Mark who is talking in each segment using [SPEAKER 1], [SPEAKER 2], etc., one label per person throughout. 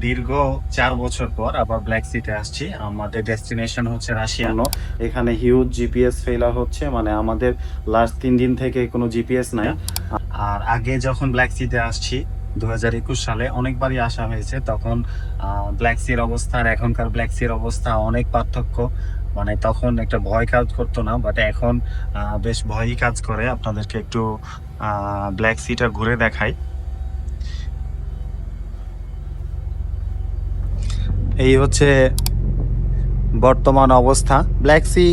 [SPEAKER 1] দীর্ঘ 4 বছর পর আবার ব্ল্যাক সিতে আসছি। আমাদের ডেস্টিনেশন হচ্ছে রাশিয়া। এখানে হিউজ জিপিএস ফেলার হচ্ছে, মানে আমাদের লাস্ট 3 দিন থেকে কোনো জিপিএস নাই। আর আগে যখন ব্ল্যাক সিতে আসছি 2021 সালে অনেকবারই আসা হয়েছে, তখন ব্ল্যাক সির অবস্থা আর এখনকার ব্ল্যাক সির অবস্থা অনেক পার্থক্য। মানে তখন একটা ভয় কাজ করতো না, বাট এখন বেশ ভয়ই কাজ করে। আপনাদেরকে একটু ব্ল্যাক সিটা ঘুরে দেখাই। এই হচ্ছে বর্তমান অবস্থা। ব্ল্যাক সি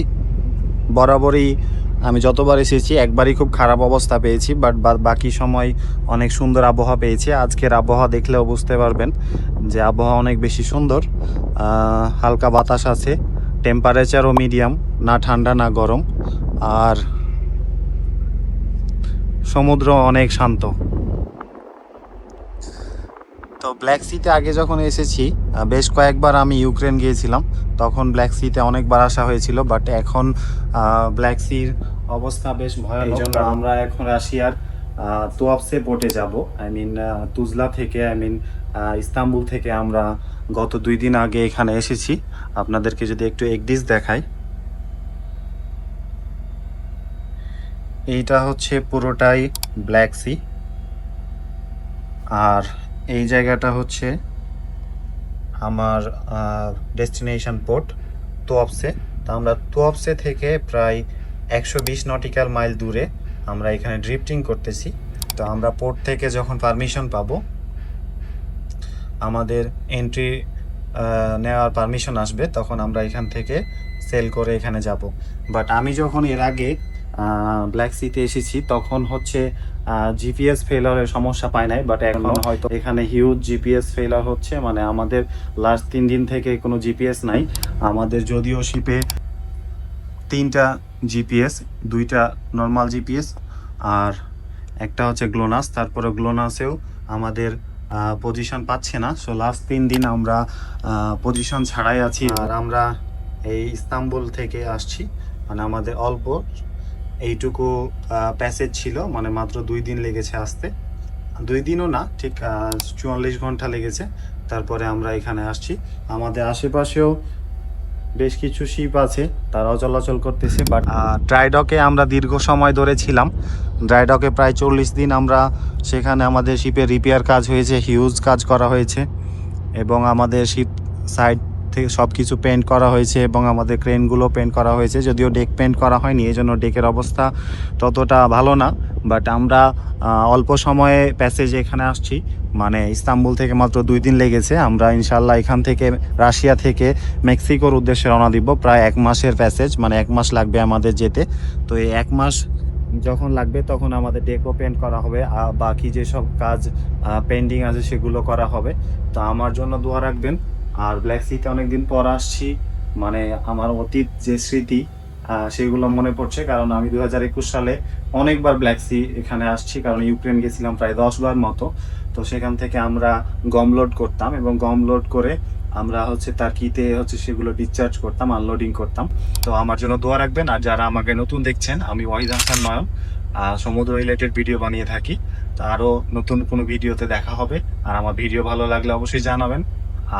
[SPEAKER 1] বরাবরই আমি যতবার এসেছি একবারই খুব খারাপ অবস্থা পেয়েছি, বাট বাকি সময় অনেক সুন্দর আবহাওয়া পেয়েছি। আজকের আবহাওয়া দেখলেও বুঝতে পারবেন যে আবহাওয়া অনেক বেশি সুন্দর। হালকা বাতাস আছে, টেম্পারেচারও মিডিয়াম, না ঠান্ডা না গরম, আর সমুদ্র অনেক শান্ত। তো ব্ল্যাক সিতে আগে যখন এসেছি বেশ কয়েকবার আমি ইউক্রেন গিয়েছিলাম, তখন ব্ল্যাক সিতে অনেকবার আসা হয়েছিল, বাট এখন ব্ল্যাক সির অবস্থা বেশ ভয়ানক। এই জন্য আমরা এখন রাশিয়ার তুয়াপসে পোর্টে যাব। আই মিন তুজলা থেকে, ইস্তাম্বুল থেকে আমরা গত 2 দিন আগে এখানে এসেছি। আপনাদেরকে যদি একটু একদিস দেখাই, এইটা হচ্ছে পুরোটাই ব্ল্যাক সি, আর এই জায়গাটা হচ্ছে আমার ডেস্টিনেশন পোর্ট তুয়াপসে। তো আমরা তুয়াপসে থেকে প্রায় 120 নটিক্যাল মাইল দূরে আমরা এখানে ড্রিফটিং করতেছি। তো আমরা পোর্ট থেকে যখন পারমিশন পাবো, আমাদের এন্ট্রি নেওয়ার পারমিশন আসবে, তখন আমরা এখান থেকে সেল করে এখানে যাব। বাট আমি যখন এর আগে ব্ল্যাক সিতে এসেছি তখন হচ্ছে জিপিএস ফেলারের সমস্যা পাই নাই, বাট এখন হয়তো এখানে হিউজ জিপিএস ফেলার হচ্ছে। মানে আমাদের লাস্ট 3 দিন থেকে কোনো জিপিএস নাই। আমাদের যদিও শিপে 3টা জিপিএস, 2টা নর্মাল জিপিএস আর একটা হচ্ছে গ্লোনাস, তারপরে গ্লোনাসেও আমাদের পজিশন পাচ্ছে না। সো লাস্ট 3 দিন আমরা পজিশন ছাড়াই আছি। আর আমরা এই ইস্তাম্বুল থেকে আসছি, মানে আমাদের অল্প এইটুকু প্যাসেজ ছিল, মানে মাত্র 2 দিন লেগেছে আসতে। 2 দিনও না, ঠিক 44 ঘন্টা লেগেছে। তারপরে আমরা এখানে আসছি। আমাদের আশেপাশেও বেশ কিছু শিপ আছে, তারাও চলাচল করতেছে। বাট ড্রাইডকে আমরা দীর্ঘ সময় ধরে ছিলাম। ড্রাইডকে প্রায় 40 দিন আমরা সেখানে আমাদের শিপের রিপেয়ার কাজ হয়েছে, হিউজ কাজ করা হয়েছে, এবং আমাদের শিপ সাইড থেকে সব কিছু পেন্ট করা হয়েছে, এবং আমাদের ক্রেনগুলো পেন্ট করা হয়েছে। যদিও ডেক পেন্ট করা হয়নি, এই জন্য ডেকের অবস্থা ততটা ভালো না। বাট আমরা অল্প সময়ে প্যাসেজে এখানে আসছি, মানে ইস্তাম্বুল থেকে মাত্র 2 দিন লেগেছে। আমরা ইনশাল্লাহ এখান থেকে রাশিয়া থেকে মেক্সিকোর উদ্দেশ্যে রওনা দিব। প্রায় 1 মাসের প্যাসেজ, মানে 1 মাস লাগবে আমাদের যেতে। তো এই 1 মাস যখন লাগবে তখন আমাদের ডেকও পেন্ট করা হবে, বাকি যেসব কাজ পেন্ডিং আছে সেগুলো করা হবে। তো আমার জন্য দোয়া রাখবেন। আর ব্ল্যাক সিতে অনেকদিন পর আসছি, মানে আমার অতীত যে স্মৃতি সেগুলো মনে পড়ছে, কারণ আমি 2021 সালে অনেকবার ব্ল্যাক সি এখানে আসছি, কারণ ইউক্রেন গেছিলাম প্রায় 10 বার মতো। তো সেখান থেকে আমরা গম লোড করতাম, এবং গম লোড করে আমরা হচ্ছে টার্কিতে হচ্ছে সেগুলো ডিসচার্জ করতাম, আনলোডিং করতাম। তো আমার জন্য দোয়া রাখবেন। আর যারা আমাকে নতুন দেখছেন, আমি ওয়াহিদ হাসান নয়ন, সমুদ্র রিলেটেড ভিডিও বানিয়ে থাকি। তো আরও নতুন কোনো ভিডিওতে দেখা হবে। আর আমার ভিডিও ভালো লাগলে অবশ্যই জানাবেন,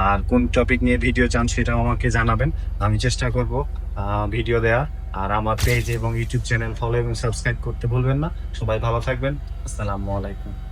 [SPEAKER 1] আর কোন টপিক নিয়ে ভিডিও চান সেটাও আমাকে জানাবেন। আমি চেষ্টা করব ভিডিও দেওয়া। আর আমার পেজ এবং ইউটিউব চ্যানেল ফলো এবং সাবস্ক্রাইব করতে ভুলবেন না। সবাই ভালো থাকবেন। আসসালামু আলাইকুম।